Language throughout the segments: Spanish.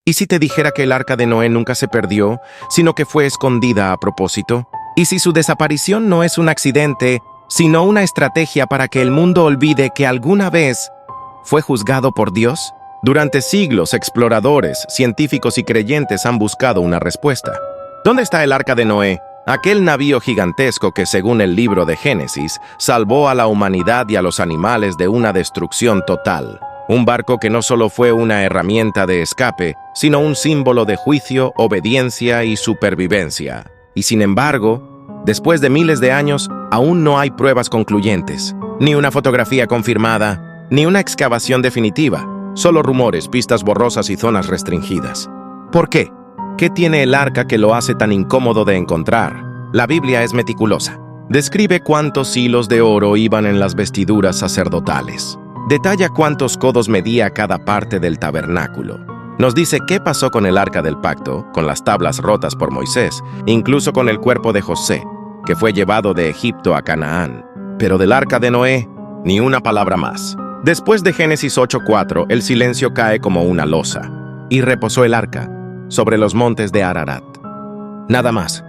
¿Y si te dijera que el arca de Noé nunca se perdió, sino que fue escondida a propósito? ¿Y si su desaparición no es un accidente, sino una estrategia para que el mundo olvide que alguna vez fue juzgado por Dios? Durante siglos, exploradores, científicos y creyentes han buscado una respuesta. ¿Dónde está el arca de Noé? Aquel navío gigantesco que, según el libro de Génesis, salvó a la humanidad y a los animales de una destrucción total. Un barco que no solo fue una herramienta de escape, sino un símbolo de juicio, obediencia y supervivencia. Y sin embargo, después de miles de años, aún no hay pruebas concluyentes, ni una fotografía confirmada, ni una excavación definitiva, solo rumores, pistas borrosas y zonas restringidas. ¿Por qué? ¿Qué tiene el arca que lo hace tan incómodo de encontrar? La Biblia es meticulosa. Describe cuántos hilos de oro iban en las vestiduras sacerdotales. Detalla cuántos codos medía cada parte del tabernáculo. Nos dice qué pasó con el arca del pacto, con las tablas rotas por Moisés, incluso con el cuerpo de José, que fue llevado de Egipto a Canaán. Pero del arca de Noé, ni una palabra más. Después de Génesis 8:4, el silencio cae como una losa. Y reposó el arca sobre los montes de Ararat. Nada más.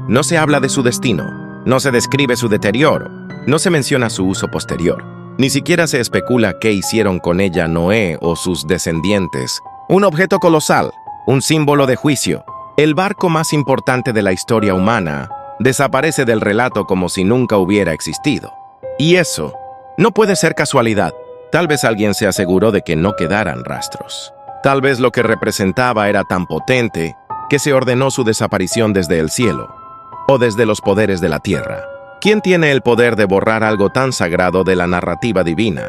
No se habla de su destino, no se describe su deterioro, no se menciona su uso posterior. Ni siquiera se especula qué hicieron con ella Noé o sus descendientes. Un objeto colosal, un símbolo de juicio. El barco más importante de la historia humana desaparece del relato como si nunca hubiera existido. Y eso no puede ser casualidad. Tal vez alguien se aseguró de que no quedaran rastros. Tal vez lo que representaba era tan potente que se ordenó su desaparición desde el cielo o desde los poderes de la tierra. ¿Quién tiene el poder de borrar algo tan sagrado de la narrativa divina?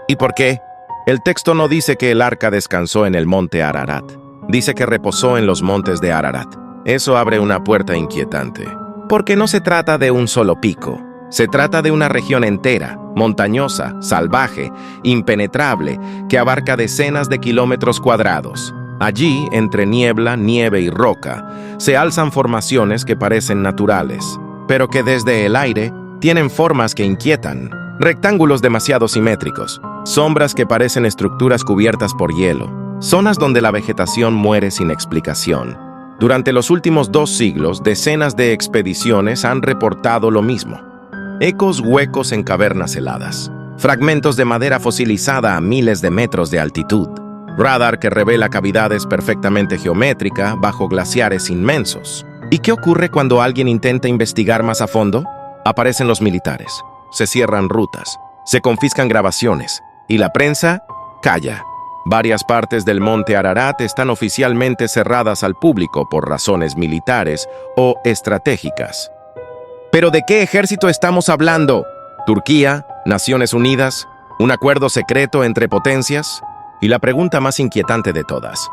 ¿Y por qué? El texto no dice que el arca descansó en el monte Ararat. Dice que reposó en los montes de Ararat. Eso abre una puerta inquietante. Porque no se trata de un solo pico. Se trata de una región entera, montañosa, salvaje, impenetrable, que abarca decenas de kilómetros cuadrados. Allí, entre niebla, nieve y roca, se alzan formaciones que parecen naturales, pero que desde el aire tienen formas que inquietan. Rectángulos demasiado simétricos, sombras que parecen estructuras cubiertas por hielo, zonas donde la vegetación muere sin explicación. Durante los últimos 2 siglos, decenas de expediciones han reportado lo mismo. Ecos huecos en cavernas heladas, fragmentos de madera fosilizada a miles de metros de altitud, radar que revela cavidades perfectamente geométricas bajo glaciares inmensos. ¿Y qué ocurre cuando alguien intenta investigar más a fondo? Aparecen los militares, se cierran rutas, se confiscan grabaciones, y la prensa calla. Varias partes del monte Ararat están oficialmente cerradas al público por razones militares o estratégicas. ¿Pero de qué ejército estamos hablando? ¿Turquía? ¿Naciones Unidas? ¿Un acuerdo secreto entre potencias? Y la pregunta más inquietante de todas: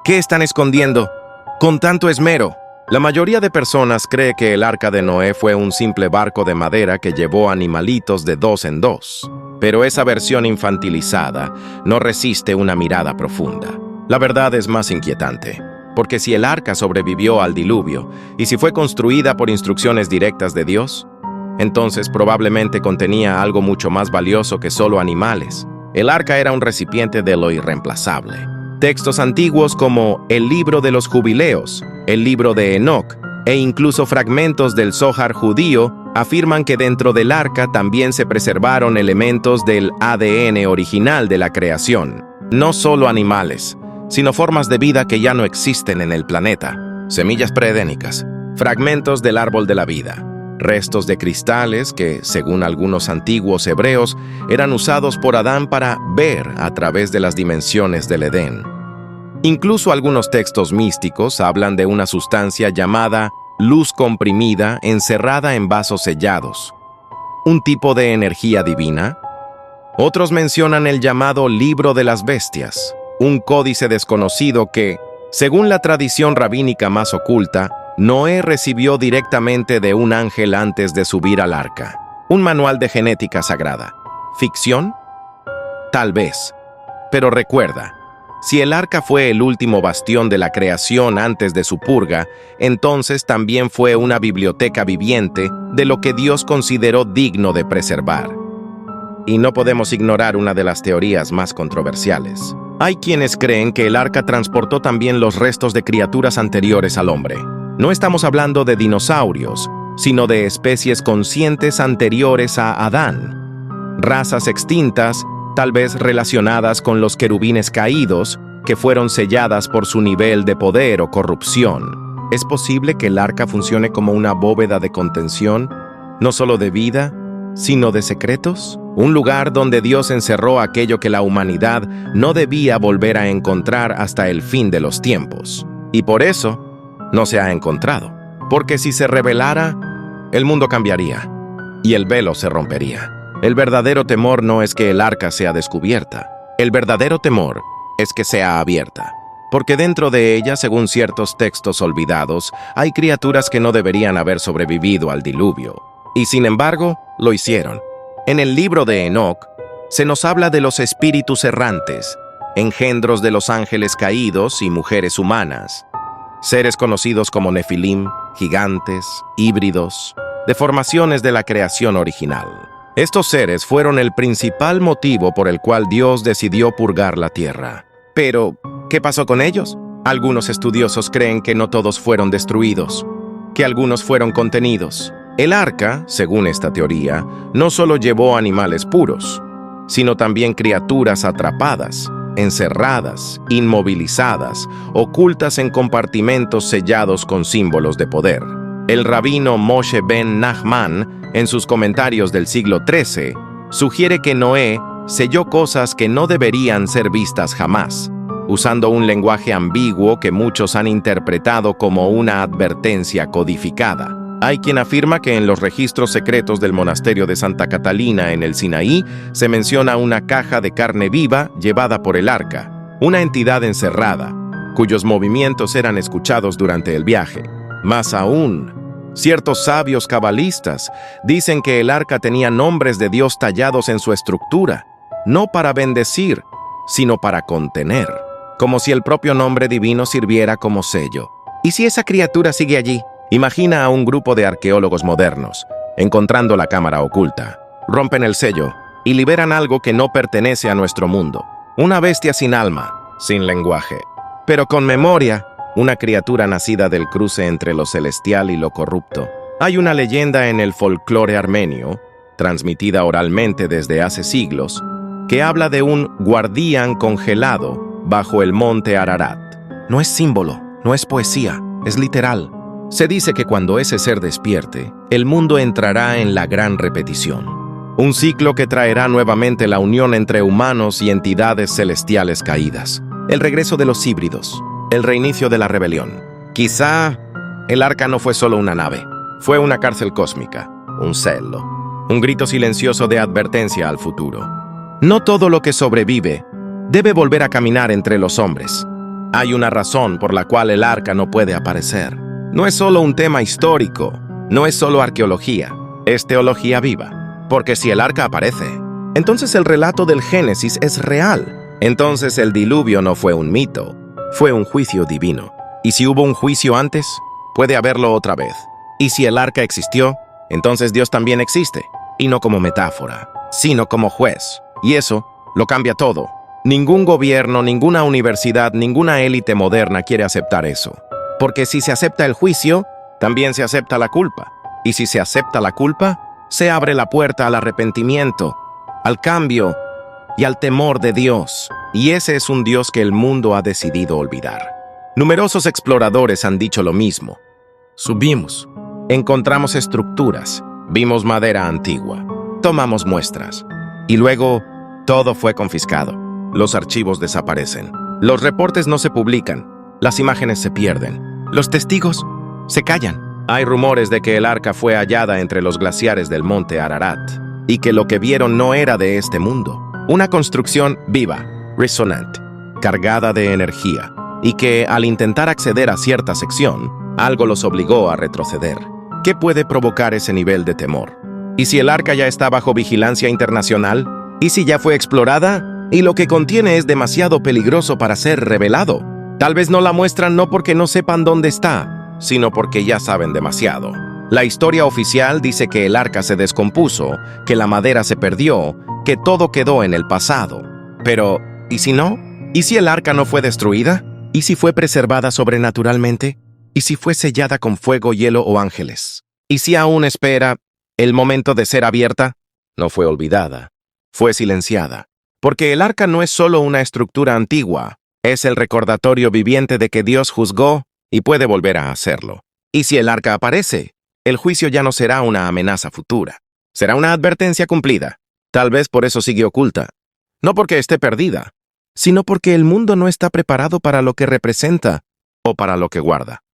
¿qué están escondiendo con tanto esmero? La mayoría de personas cree que el arca de Noé fue un simple barco de madera que llevó animalitos de 2 en 2. Pero esa versión infantilizada no resiste una mirada profunda. La verdad es más inquietante. Porque si el arca sobrevivió al diluvio, y si fue construida por instrucciones directas de Dios, entonces probablemente contenía algo mucho más valioso que solo animales. El arca era un recipiente de lo irreemplazable. Textos antiguos como el libro de los jubileos, el libro de Enoc, e incluso fragmentos del Zohar judío afirman que dentro del arca también se preservaron elementos del ADN original de la creación. No solo animales, sino formas de vida que ya no existen en el planeta. Semillas preedénicas, fragmentos del árbol de la vida, restos de cristales que, según algunos antiguos hebreos, eran usados por Adán para ver a través de las dimensiones del Edén. Incluso algunos textos místicos hablan de una sustancia llamada luz comprimida encerrada en vasos sellados. ¿Un tipo de energía divina? Otros mencionan el llamado libro de las bestias, un códice desconocido que, según la tradición rabínica más oculta, Noé recibió directamente de un ángel antes de subir al arca. Un manual de genética sagrada. ¿Ficción? Tal vez. Pero recuerda, si el arca fue el último bastión de la creación antes de su purga, entonces también fue una biblioteca viviente de lo que Dios consideró digno de preservar. Y no podemos ignorar una de las teorías más controversiales. Hay quienes creen que el arca transportó también los restos de criaturas anteriores al hombre. No estamos hablando de dinosaurios, sino de especies conscientes anteriores a Adán. Razas extintas, tal vez relacionadas con los querubines caídos, que fueron selladas por su nivel de poder o corrupción. ¿Es posible que el arca funcione como una bóveda de contención, no solo de vida, sino de secretos? Un lugar donde Dios encerró aquello que la humanidad no debía volver a encontrar hasta el fin de los tiempos. Y por eso no se ha encontrado. Porque si se revelara, el mundo cambiaría y el velo se rompería. El verdadero temor no es que el arca sea descubierta. El verdadero temor es que sea abierta. Porque dentro de ella, según ciertos textos olvidados, hay criaturas que no deberían haber sobrevivido al diluvio. Y sin embargo, lo hicieron. En el libro de Enoc, se nos habla de los espíritus errantes, engendros de los ángeles caídos y mujeres humanas, seres conocidos como nefilim, gigantes, híbridos, deformaciones de la creación original. Estos seres fueron el principal motivo por el cual Dios decidió purgar la tierra. Pero, ¿qué pasó con ellos? Algunos estudiosos creen que no todos fueron destruidos, que algunos fueron contenidos. El arca, según esta teoría, no solo llevó animales puros, sino también criaturas atrapadas, encerradas, inmovilizadas, ocultas en compartimentos sellados con símbolos de poder. El rabino Moshe ben Nachman, en sus comentarios del siglo XIII, sugiere que Noé selló cosas que no deberían ser vistas jamás, usando un lenguaje ambiguo que muchos han interpretado como una advertencia codificada. Hay quien afirma que en los registros secretos del monasterio de Santa Catalina en el Sinaí se menciona una caja de carne viva llevada por el arca, una entidad encerrada, cuyos movimientos eran escuchados durante el viaje. Más aún, ciertos sabios cabalistas dicen que el arca tenía nombres de Dios tallados en su estructura, no para bendecir, sino para contener, como si el propio nombre divino sirviera como sello. ¿Y si esa criatura sigue allí? Imagina a un grupo de arqueólogos modernos, encontrando la cámara oculta. Rompen el sello y liberan algo que no pertenece a nuestro mundo. Una bestia sin alma, sin lenguaje, pero con memoria, una criatura nacida del cruce entre lo celestial y lo corrupto. Hay una leyenda en el folclore armenio, transmitida oralmente desde hace siglos, que habla de un guardián congelado bajo el monte Ararat. No es símbolo, no es poesía, es literal. Se dice que cuando ese ser despierte, el mundo entrará en la gran repetición. Un ciclo que traerá nuevamente la unión entre humanos y entidades celestiales caídas. El regreso de los híbridos, el reinicio de la rebelión. Quizá el arca no fue solo una nave, fue una cárcel cósmica, un celo, un grito silencioso de advertencia al futuro. No todo lo que sobrevive debe volver a caminar entre los hombres. Hay una razón por la cual el arca no puede aparecer. No es solo un tema histórico, no es solo arqueología, es teología viva. Porque si el arca aparece, entonces el relato del Génesis es real. Entonces el diluvio no fue un mito, fue un juicio divino. Y si hubo un juicio antes, puede haberlo otra vez. Y si el arca existió, entonces Dios también existe. Y no como metáfora, sino como juez. Y eso lo cambia todo. Ningún gobierno, ninguna universidad, ninguna élite moderna quiere aceptar eso. Porque si se acepta el juicio, también se acepta la culpa. Y si se acepta la culpa, se abre la puerta al arrepentimiento, al cambio y al temor de Dios. Y ese es un Dios que el mundo ha decidido olvidar. Numerosos exploradores han dicho lo mismo. Subimos, encontramos estructuras, vimos madera antigua, tomamos muestras. Y luego, todo fue confiscado. Los archivos desaparecen. Los reportes no se publican. Las imágenes se pierden. Los testigos se callan. Hay rumores de que el arca fue hallada entre los glaciares del monte Ararat y que lo que vieron no era de este mundo. Una construcción viva, resonante, cargada de energía, y que al intentar acceder a cierta sección, algo los obligó a retroceder. ¿Qué puede provocar ese nivel de temor? ¿Y si el arca ya está bajo vigilancia internacional? ¿Y si ya fue explorada y lo que contiene es demasiado peligroso para ser revelado? Tal vez no la muestran no porque no sepan dónde está, sino porque ya saben demasiado. La historia oficial dice que el arca se descompuso, que la madera se perdió, que todo quedó en el pasado. Pero, ¿y si no? ¿Y si el arca no fue destruida? ¿Y si fue preservada sobrenaturalmente? ¿Y si fue sellada con fuego, hielo o ángeles? ¿Y si aún espera el momento de ser abierta? No fue olvidada, fue silenciada. Porque el arca no es solo una estructura antigua, es el recordatorio viviente de que Dios juzgó y puede volver a hacerlo. Y si el arca aparece, el juicio ya no será una amenaza futura, será una advertencia cumplida. Tal vez por eso sigue oculta. No porque esté perdida, sino porque el mundo no está preparado para lo que representa o para lo que guarda.